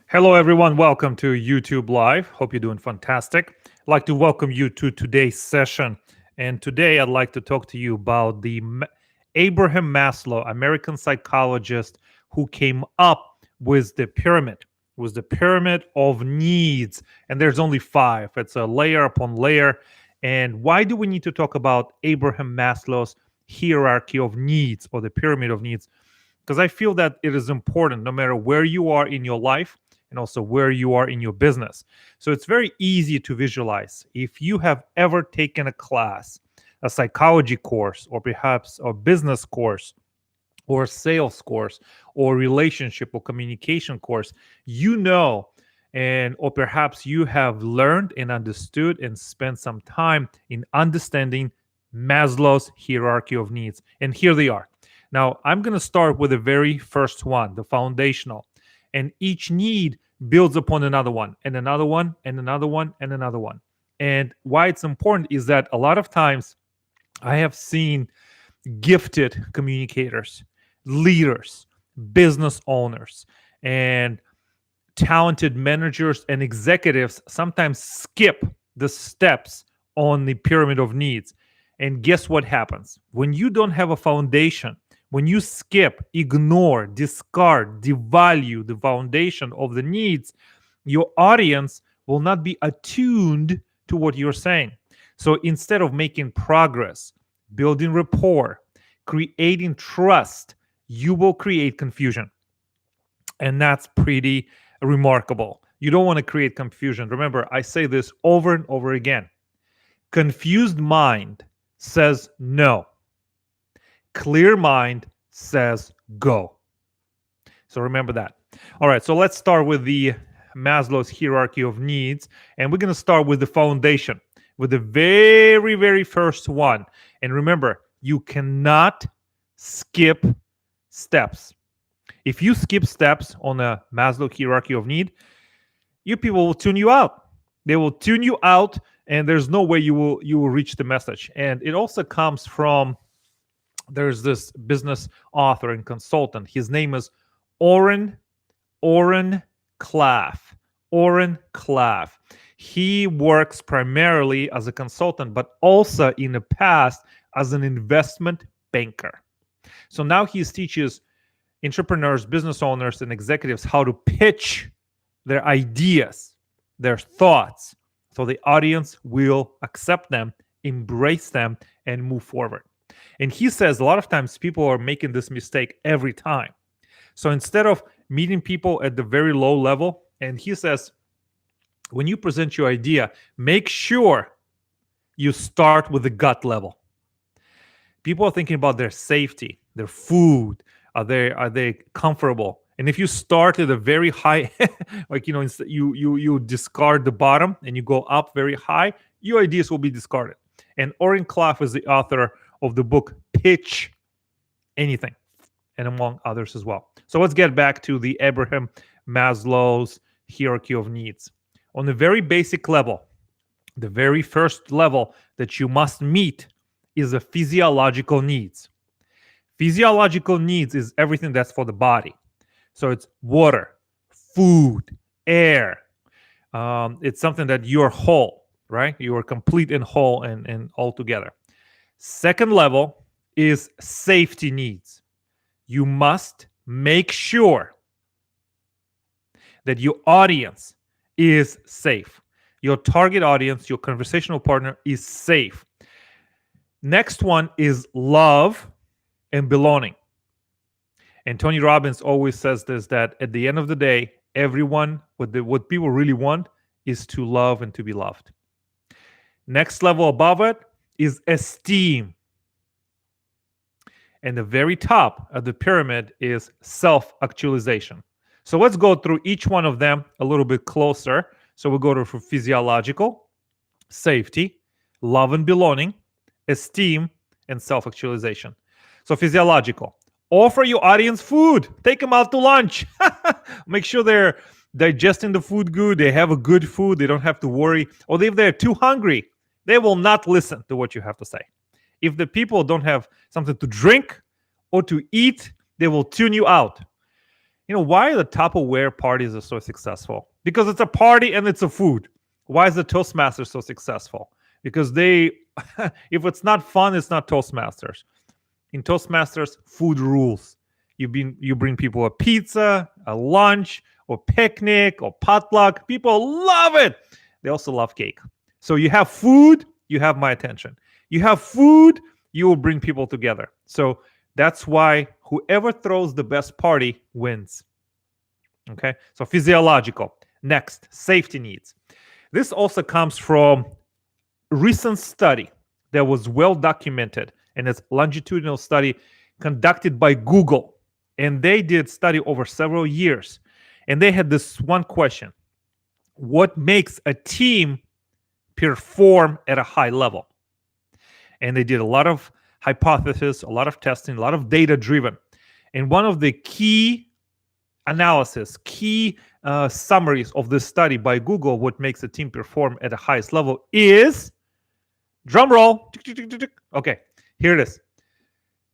Hello, everyone. Welcome to YouTube Live. Hope you're doing fantastic. I'd like to welcome you to today's session. And today I'd like to talk to you about Abraham Maslow, American psychologist who came up with the pyramid, was the pyramid of needs. And there's only five. It's a layer upon layer. And why do we need to talk about Abraham Maslow's hierarchy of needs or the pyramid of needs? Because I feel that it is important no matter where you are in your life and also where you are in your business. So it's very easy to visualize. If you have ever taken a class, a psychology course, or perhaps a business course, or a sales course, or relationship or communication course, you know, and or perhaps you have learned and understood and spent some time in understanding Maslow's hierarchy of needs. And here they are. Now, I'm going to start with the very first one, the foundational. And each need builds upon another one, and another one, and another one, and another one. And why it's important is that a lot of times I have seen gifted communicators, leaders, business owners, and talented managers and executives sometimes skip the steps on the pyramid of needs. And guess what happens? When you don't have a foundation, when you skip, ignore, discard, devalue the foundation of the needs, your audience will not be attuned to what you're saying. So instead of making progress, building rapport, creating trust, you will create confusion. And that's pretty remarkable. You don't want to create confusion. Remember, I say this over and over again. Confused mind says no. Clear mind says go. So remember that. All right, so let's start with the Maslow's hierarchy of needs. And we're going to start with the foundation, with the very, very first one. And remember, you cannot skip steps. If you skip steps on a Maslow hierarchy of need, you people will tune you out. They will tune you out, and there's no way you will reach the message. And it also comes from, there's this business author and consultant. His name is Oren Klaff. Oren Klaff. He works primarily as a consultant, but also in the past as an investment banker. So now he teaches entrepreneurs, business owners, and executives how to pitch their ideas, their thoughts, so the audience will accept them, embrace them, and move forward. And he says a lot of times people are making this mistake every time. So instead of meeting people at the very low level, and he says, when you present your idea, make sure you start with the gut level. People are thinking about their safety, their food. Are they comfortable? And if you start at a very high, like you discard the bottom and you go up very high, your ideas will be discarded. And Oren Klaff is the author of the book Pitch Anything, and among others as well. So let's get back to the Abraham Maslow's hierarchy of needs. On the very basic level, the very first level that you must meet is the physiological needs. Physiological needs is everything that's for the body. So it's water, food, air. It's something that you're whole, right? You are complete and whole and all together. Second level is safety needs. You must make sure that your audience is safe. Your target audience, your conversational partner is safe. Next one is love and belonging. And Tony Robbins always says this, that at the end of the day, everyone, what people really want is to love and to be loved. Next level above it is esteem. And the very top of the pyramid is self-actualization. So let's go through each one of them a little bit closer. So we'll go to physiological, safety, love and belonging, esteem, and self-actualization. So physiological. Offer your audience food. Take them out to lunch. Make sure they're digesting the food good. They have a good food. They don't have to worry. Or if they're too hungry, they will not listen to what you have to say. If the people don't have something to drink or to eat, they will tune you out. Why the Tupperware parties are so successful? Because it's a party and it's a food. Why is the Toastmasters so successful? Because they, if it's not fun, it's not Toastmasters. In Toastmasters, food rules. You bring people a pizza, a lunch, or picnic, or potluck. People love it. They also love cake. So you have food, you have my attention. You have food, you will bring people together. So that's why whoever throws the best party wins. Okay, so physiological. Next, safety needs. This also comes from recent study that was well documented, and it's longitudinal study conducted by Google. And they did study over several years. And they had this one question: what makes a team perform at a high level? And they did a lot of hypothesis, a lot of testing, a lot of data driven. And one of the key analysis, key summaries of this study by Google, what makes a team perform at the highest level is, drum roll. Okay, here it is.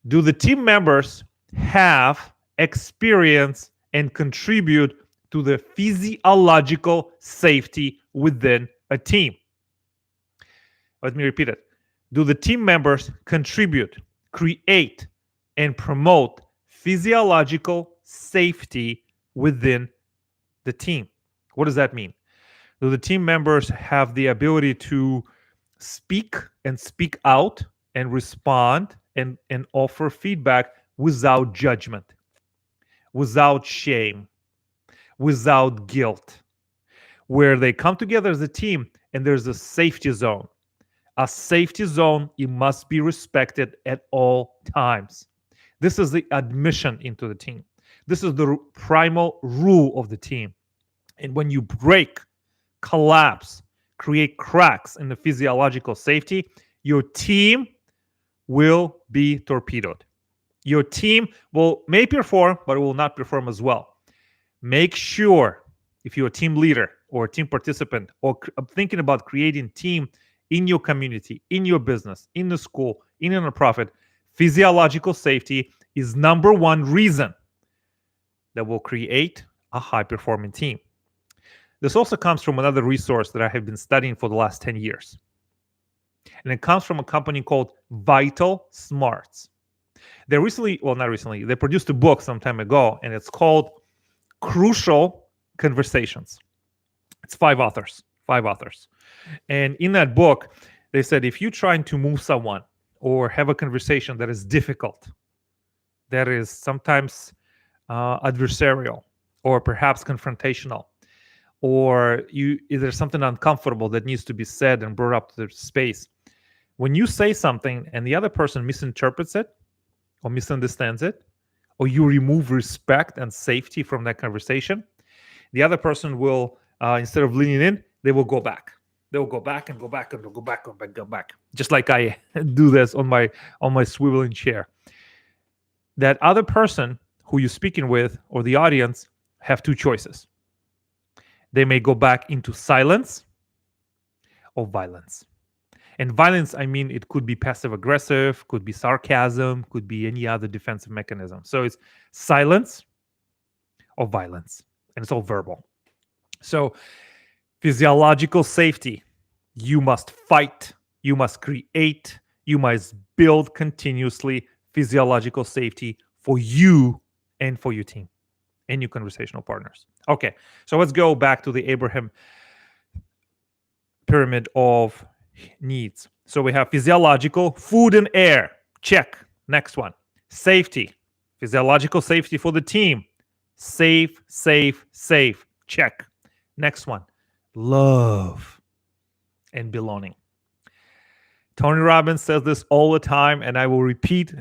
Do the team members have experience and contribute to the physiological safety within a team? Let me repeat it. Do the team members contribute, create, and promote physiological safety within the team? What does that mean? Do the team members have the ability to speak and speak out and respond and offer feedback without judgment, without shame, without guilt, where they come together as a team and there's a safety zone? A safety zone, it must be respected at all times. This is the admission into the team. This is the primal rule of the team. And when you break, collapse, create cracks in the physiological safety, your team will be torpedoed. Your team may perform, but it will not perform as well. Make sure, if you're a team leader or a team participant or thinking about creating team in your community, in your business, in the school, in a nonprofit, physiological safety is number one reason that will create a high-performing team. This also comes from another resource that I have been studying for the last 10 years. And it comes from a company called Vital Smarts. They they produced a book some time ago, and it's called Crucial Conversations. It's five authors. And in that book, they said if you're trying to move someone or have a conversation that is difficult, that is sometimes adversarial or perhaps confrontational, or there's something uncomfortable that needs to be said and brought up to the space. When you say something and the other person misinterprets it or misunderstands it, or you remove respect and safety from that conversation, the other person will, instead of leaning in, they will go back. They will go back and go back and go back and go back, just like I do this on my swiveling chair. That other person who you're speaking with or the audience have two choices. They may go back into silence or violence. And violence, I mean, it could be passive aggressive, could be sarcasm, could be any other defensive mechanism. So it's silence or violence, and it's all verbal. So physiological safety, you must fight, you must create, you must build continuously physiological safety for you and for your team and your conversational partners. Okay, so let's go back to the Abraham pyramid of needs. So we have physiological, food and air. Check. Next one. Safety. Physiological safety for the team. Safe. Check. Next one. Love and belonging. Tony Robbins says this all the time, and I will repeat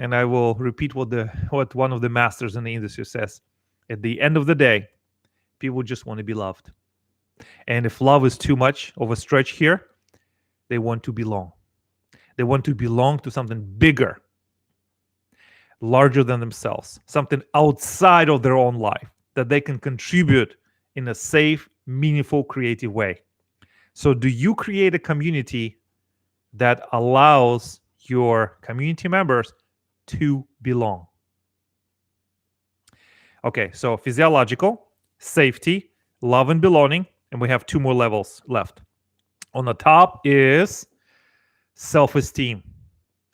what one of the masters in the industry says. At the end of the day, people just want to be loved. And if love is too much of a stretch here, they want to belong. They want to belong to something bigger, larger than themselves, something outside of their own life that they can contribute in a safe, meaningful, creative way. So do you create a community that allows your community members to belong? Okay, so physiological, safety, love and belonging, and we have two more levels left. On the top is self esteem.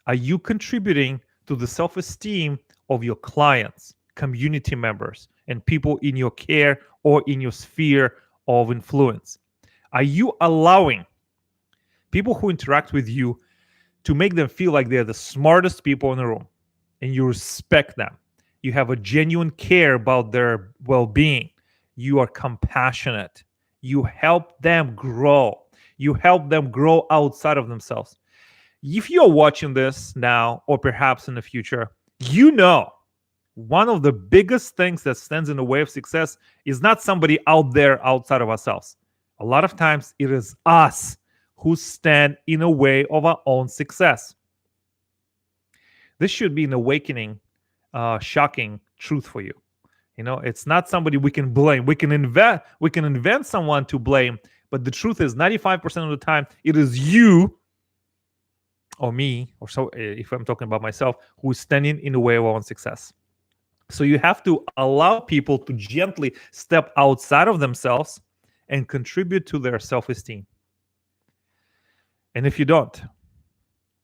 Are you contributing to the self esteem of your clients, community members, and people in your care or in your sphere of influence? Are you allowing people who interact with you to make them feel like they're the smartest people in the room and you respect them? You have a genuine care about their well being. You are compassionate. You help them grow. You help them grow outside of themselves. If you're watching this now or perhaps in the future, you know one of the biggest things that stands in the way of success is not somebody out there outside of ourselves. A lot of times it is us who stand in the way of our own success. This should be an awakening, shocking truth for you. You know, it's not somebody we can blame. We can invent someone to blame, but the truth is 95% of the time it is you or me, or so if I'm talking about myself, who is standing in the way of our own success. So you have to allow people to gently step outside of themselves and contribute to their self-esteem. And if you don't,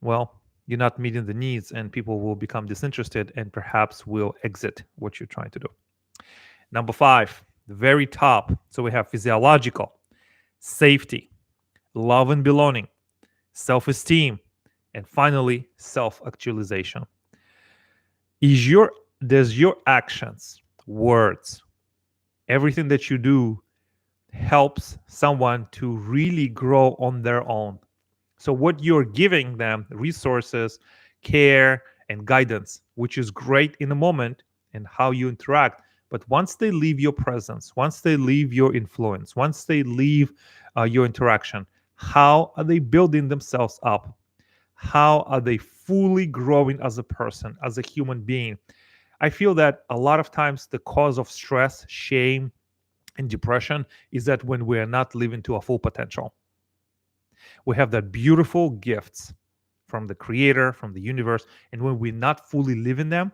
well, you're not meeting the needs and people will become disinterested and perhaps will exit what you're trying to do. Number 5, the very top. So we have physiological, safety, love and belonging, self-esteem, and finally, self-actualization. Does your actions, words, everything that you do helps someone to really grow on their own? So what you're giving them, resources, care, and guidance, which is great in the moment and how you interact. But once they leave your presence, once they leave your influence, once they leave your interaction, how are they building themselves up? How are they fully growing as a person, as a human being? I feel that a lot of times the cause of stress, shame, and depression is that when we are not living to our full potential. We have that beautiful gifts from the creator, from the universe, and when we're not fully living them,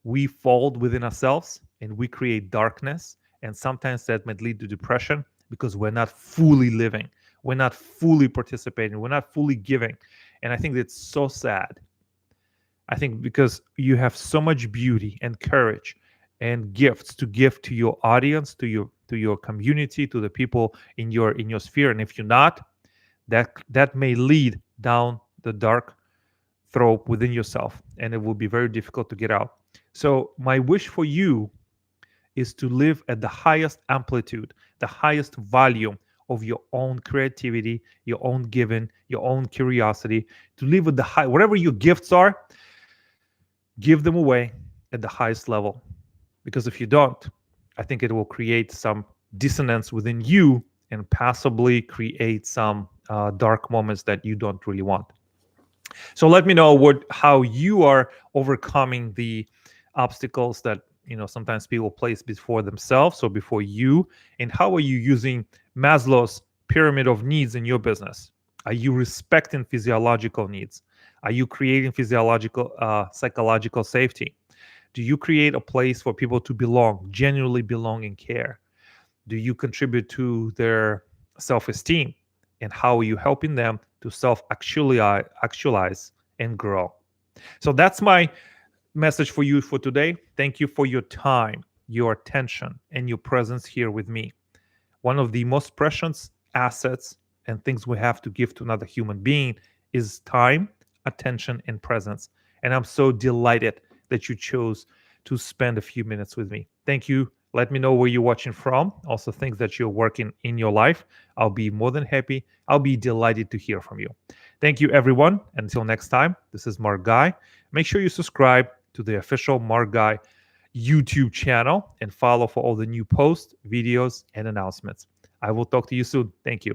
we fold within ourselves and we create darkness, and sometimes that might lead to depression because we're not fully living, we're not fully participating, we're not fully giving. And I think that's so sad. I think because you have so much beauty and courage and gifts to give to your audience, to your community, to the people in your sphere, and if you're not, that may lead down the dark throat within yourself, and it will be very difficult to get out. So my wish for you is to live at the highest amplitude, the highest volume of your own creativity, your own giving, your own curiosity, to live with the high, whatever your gifts are, give them away at the highest level. Because if you don't, I think it will create some dissonance within you and possibly create some dark moments that you don't really want. So let me know how you are overcoming the obstacles that sometimes people place before themselves or before you, and how are you using Maslow's pyramid of needs in your business? Are you respecting physiological needs? Are you creating physiological, psychological safety? Do you create a place for people to belong, genuinely belong and care? Do you contribute to their self-esteem? And how are you helping them to self-actualize and grow? So that's my message for you for today. Thank you for your time, your attention, and your presence here with me. One of the most precious assets and things we have to give to another human being is time, attention, and presence. And I'm so delighted that you chose to spend a few minutes with me. Thank you. Let me know where you're watching from. Also, things that you're working in your life. I'll be more than happy. I'll be delighted to hear from you. Thank you, everyone. Until next time, this is Mark Guy. Make sure you subscribe to the official Mark Guy YouTube channel and follow for all the new posts, videos, and announcements. I will talk to you soon. Thank you.